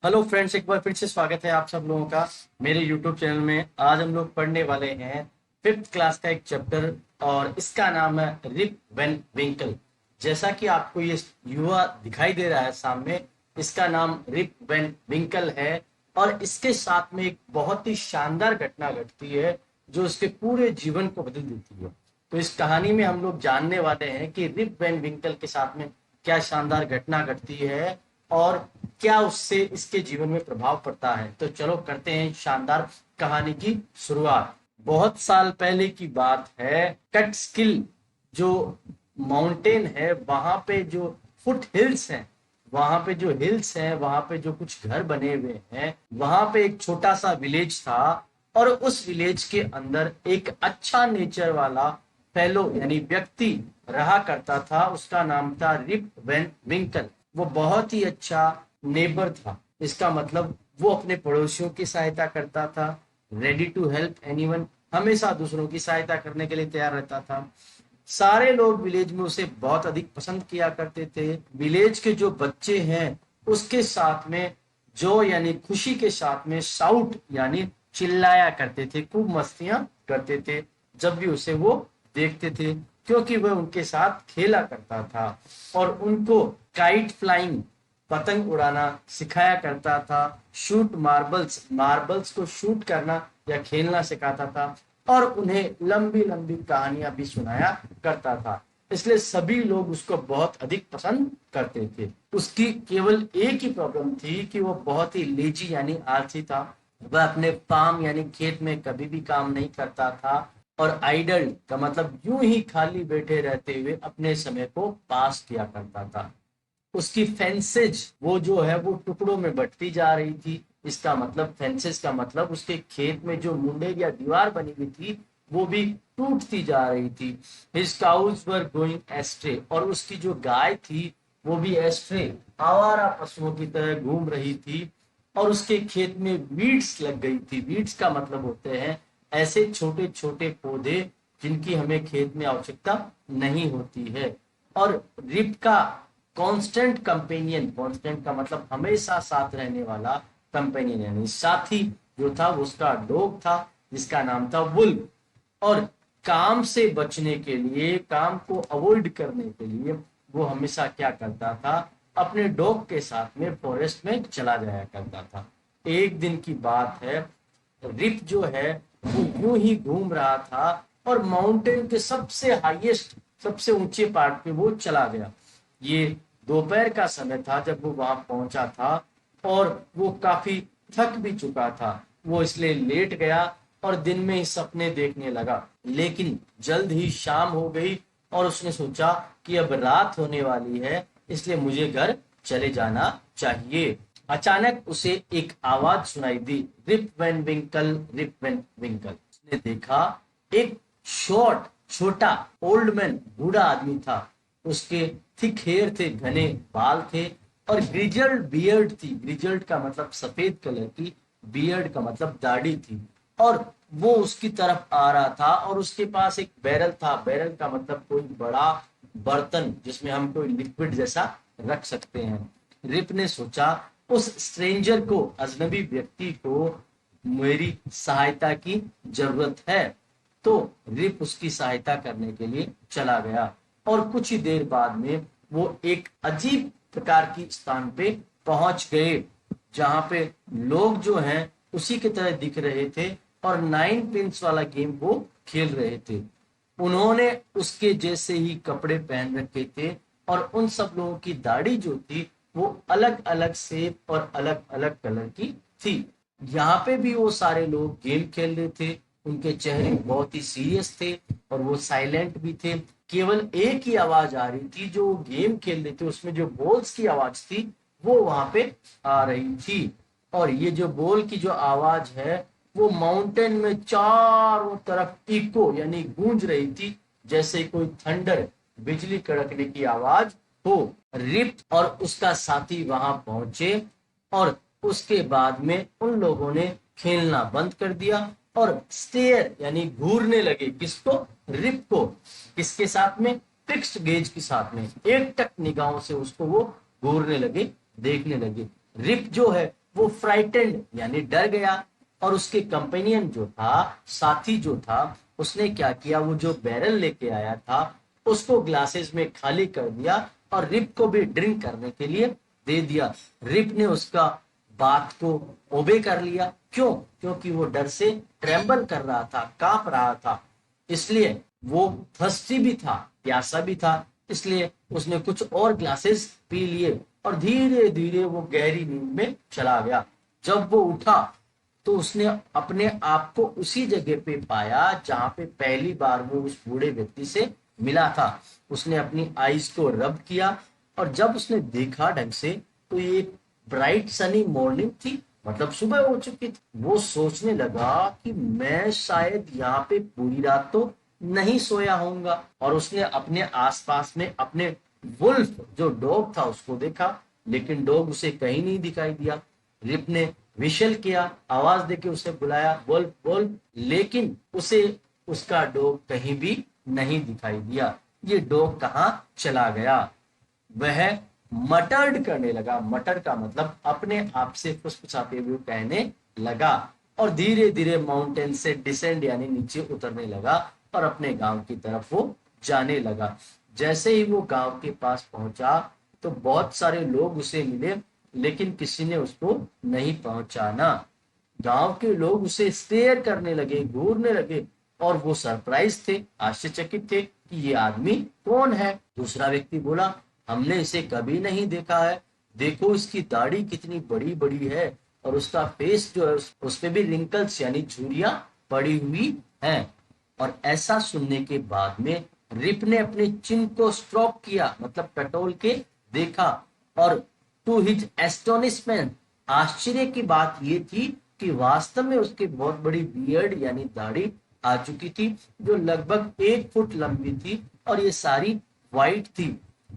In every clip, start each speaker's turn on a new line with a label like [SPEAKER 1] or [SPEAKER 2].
[SPEAKER 1] Hello friends, एक बार फिर से स्वागत है आप सब लोगों का मेरे यूट्यूब चैनल में। आज हम लोग पढ़ने वाले हैं फिफ्थ क्लास का एक चैप्टर और इसका नाम है रिप वैन विंकल। जैसा कि आपको ये युवा दिखाई दे रहा है सामने, इसका नाम रिप वैन विंकल है और इसके साथ में एक बहुत ही शानदार घटना घटती है जो इसके पूरे जीवन को बदल देती है। तो इस कहानी में हम लोग जानने वाले हैं कि रिप वैन विंकल के साथ में क्या शानदार घटना घटती है और क्या उससे इसके जीवन में प्रभाव पड़ता है। तो चलो करते हैं शानदार कहानी की शुरुआत। बहुत साल पहले की बात है। कटस्किल जो माउंटेन है, वहां पे जो फुट हिल्स हैं, वहां पे जो हिल्स हैं, वहां पे जो कुछ घर बने हुए हैं, वहां पे एक छोटा सा विलेज था और उस विलेज के अंदर एक अच्छा नेचर वाला फेलो यानी व्यक्ति रहा करता था। उसका नाम था रिप वैन विंकल। वो बहुत ही अच्छा नेबर था। इसका मतलब वो अपने पड़ोसियों की सहायता करता था, रेडी टू हेल्प एनीवन, हमेशा दूसरों की सहायता करने के लिए तैयार रहता था। सारे लोग विलेज में उसे बहुत अधिक पसंद किया करते थे। विलेज के जो बच्चे हैं उसके साथ में जो यानी खुशी के साथ में साउट यानी चिल्लाया करते थे, खूब मस्तियां करते थे जब भी उसे वो देखते थे, क्योंकि वह उनके साथ खेला करता था और उनको काइट फ्लाइंग पतंग उड़ाना सिखाया करता था, शूट मार्बल्स मार्बल्स को शूट करना या खेलना सिखाता था और उन्हें लंबी लंबी कहानियां भी सुनाया करता था। इसलिए सभी लोग उसको बहुत अधिक पसंद करते थे। उसकी केवल एक ही प्रॉब्लम थी कि वो बहुत ही लेजी यानी आलसी था। वह अपने फार्म यानी खेत में कभी भी काम नहीं करता था और आइडल का मतलब यूं ही खाली बैठे रहते हुए अपने समय को पास किया करता था। उसकी फेंसेज वो जो है वो टुकड़ों में बंटती जा रही थी। इसका मतलब फेंसेस का मतलब उसके खेत में जो मुंडेर या दीवार बनी हुई थी वो भी टूटती जा रही थी। His cows were going astray, और उसकी जो गाय थी वो भी एस्ट्रे आवारा पशुओं की तरह घूम रही थी और उसके खेत में वीड्स लग गई थी। वीड्स का मतलब होते हैं ऐसे छोटे छोटे पौधे जिनकी हमें खेत में आवश्यकता नहीं होती है। और रिप का कांस्टेंट कंपेनियन, कांस्टेंट का मतलब हमेशा साथ रहने वाला, कंपेनियन यानी साथी जो था वो उसका डॉग था जिसका नाम था वुल्फ। और काम से बचने के लिए, काम को अवॉइड करने के लिए वो हमेशा क्या करता था, अपने डॉग के साथ में फॉरेस्ट में चला जाया करता था। एक दिन की बात है, रिप जो है वो यूं ही घूम रहा था और माउंटेन के सबसे हाईएस्ट, सबसे ऊंचे पार्ट पे वो चला गया। ये दोपहर का समय था जब वो वहां पहुंचा था और वो काफी थक भी चुका था। वो इसलिए लेट गया और दिन में ही सपने देखने लगा। लेकिन जल्द ही शाम हो गई और उसने सोचा कि अब रात होने वाली है, इसलिए मुझे घर चले जाना चाहिए। अचानक उसे एक आवाज सुनाई दी, रिप वैन विंकल, रिप वैन विंकल। उसने देखा एक शॉर्ट छोटा ओल्ड मैन, बूढ़ा आदमी था। उसके थिक हेयर थे, घने बाल थे और ग्रिजल्ड बियर्ड थी। ग्रिजल्ड का मतलब सफेद कलर की, बियर्ड का मतलब दाढ़ी थी। और वो उसकी तरफ आ रहा था और उसके पास एक बैरल था। बैरल का मतलब कोई बड़ा बर्तन जिसमें हम कोई लिक्विड जैसा रख सकते हैं। रिप ने सोचा उस स्ट्रेंजर को, अजनबी व्यक्ति को मेरी सहायता की जरूरत है। तो रिप उसकी सहायता करने के लिए चला गया और कुछ ही देर बाद में वो एक अजीब प्रकार की स्थान पे पहुंच गए जहां पे लोग जो हैं उसी की तरह दिख रहे थे और 9 पिंस वाला गेम वो खेल रहे थे। उन्होंने उसके जैसे ही कपड़े पहन रखे थे और उन सब लोगों की दाढ़ी जो थी वो अलग अलग शेप और अलग अलग कलर की थी। यहाँ पे भी वो सारे लोग गेम खेल रहे थे। उनके चेहरे बहुत ही सीरियस थे और वो साइलेंट भी थे। केवल एक ही आवाज आ रही थी, जो गेम खेल रहे थे उसमें जो बॉल्स की आवाज थी वो वहां पे आ रही थी। और ये जो बॉल की जो आवाज है वो माउंटेन में चारों तरफ इको यानी गूंज रही थी, जैसे कोई थंडर, बिजली कड़कने की आवाज हो। रिप और उसका साथी वहां पहुंचे और उसके बाद में उन लोगों ने खेलना बंद कर दिया और स्टेयर यानी घूरने लगे। किसको? रिप को। किसके साथ में? फिक्स्ड गेज के साथ में। एक टक निगाहों से उसको वो घूरने लगे, देखने लगे। रिप जो है वो फ्राइटेंड यानी डर गया, और उसके कंपेनियन जो था, साथी जो था, उसने क्या किया, वो जो बैरल लेके आया था उसको ग्लासेस में खाली कर दिया और रिप को भी ड्रिंक करने के लिए दे दिया। रिप ने उसका बात को ओबे कर लिया। क्यों? क्योंकि वो डर से ट्रेम्बल कर रहा था, कांप रहा था, इसलिए वो थर्स्टी भी था, प्यासा भी था, इसलिए उसने कुछ और ग्लासेस पी लिए और धीरे धीरे वो गहरी नींद में चला गया। जब वो उठा तो उसने अपने आप को उसी जगह पे पाया जहां पे पहली बार वो उस बूढ़े व्यक्ति से मिला था। उसने अपनी आईज को रब किया और जब उसने देखा ढंग से तो ये ब्राइट सनी मॉर्निंग थी, मतलब सुबह हो चुकी थी। वो सोचने लगा कि मैं शायद यहाँ पे पूरी रात तो नहीं सोया होऊंगा, और उसने अपने आसपास में अपने वुल्फ जो डॉग था उसको देखा, लेकिन डॉग उसे कहीं नहीं दिखाई दिया। रिप ने विशल किया, आवाज देके उसे बुलाया, वुल्फ वुल्फ, लेकिन उसे उसका डॉग कहीं भी नहीं दिखाई दिया। ये डॉग कहाँ चला गया? वह मटर्ड करने लगा। मटर का मतलब अपने आप से फुसफुसाते हुए कहने लगा और धीरे धीरे माउंटेन से डिसेंड यानी नीचे उतरने लगा और अपने गांव की तरफ वो जाने लगा। जैसे ही वो गांव के पास पहुंचा तो बहुत सारे लोग उसे मिले, लेकिन किसी ने उसको नहीं पहुंचाना। गांव के लोग उसे स्टेयर करने लगे, घूरने लगे, और वो सरप्राइज थे, आश्चर्यचकित थे कि ये आदमी कौन है। दूसरा व्यक्ति बोला, हमने इसे कभी नहीं देखा है, देखो इसकी दाढ़ी कितनी बड़ी बड़ी है और उसका फेस जो है उस पे भी रिंकल्स यानी झुर्रियां पड़ी हुई हैं। और ऐसा सुनने के बाद में रिप ने अपने चिन को स्ट्रोक किया, मतलब टटोल के देखा, और टू हिज एस्टोनिशमेंट, आश्चर्य की बात ये थी कि वास्तव में उसकी बहुत बड़ी बियर्ड यानी दाढ़ी आ चुकी थी जो लगभग 1 फुट लंबी थी और ये सारी व्हाइट थी।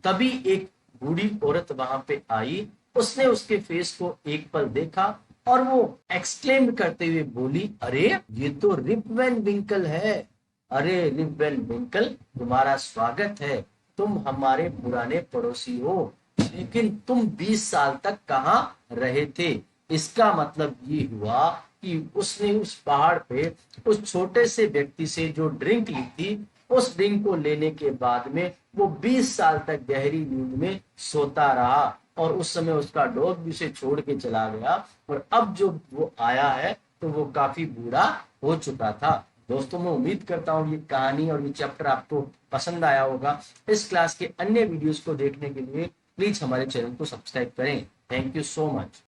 [SPEAKER 1] तभी एक बूढ़ी औरत वहां पे आई, उसने उसके फेस को एक पल देखा और वो एक्सक्लेम करते हुए बोली, अरे ये तो रिप वैन विंकल है। अरे रिप वैन विंकल, तुम्हारा स्वागत है, तुम हमारे पुराने पड़ोसी हो, लेकिन तुम 20 साल तक कहाँ रहे थे? इसका मतलब ये हुआ कि उसने उस पहाड़ पे उस छोटे से व्यक्ति से जो ड्रिंक ली थी, उस ड्रिंक को लेने के बाद में वो 20 साल तक गहरी नींद में सोता रहा और उस समय उसका डॉग भी उसे छोड़ के चला गया, और अब जो वो आया है तो वो काफी बूढ़ा हो चुका था। दोस्तों, मैं उम्मीद करता हूँ ये कहानी और ये चैप्टर आपको पसंद आया होगा। इस क्लास के अन्य वीडियोस को देखने के लिए प्लीज हमारे चैनल को सब्सक्राइब करें। Thank you so much.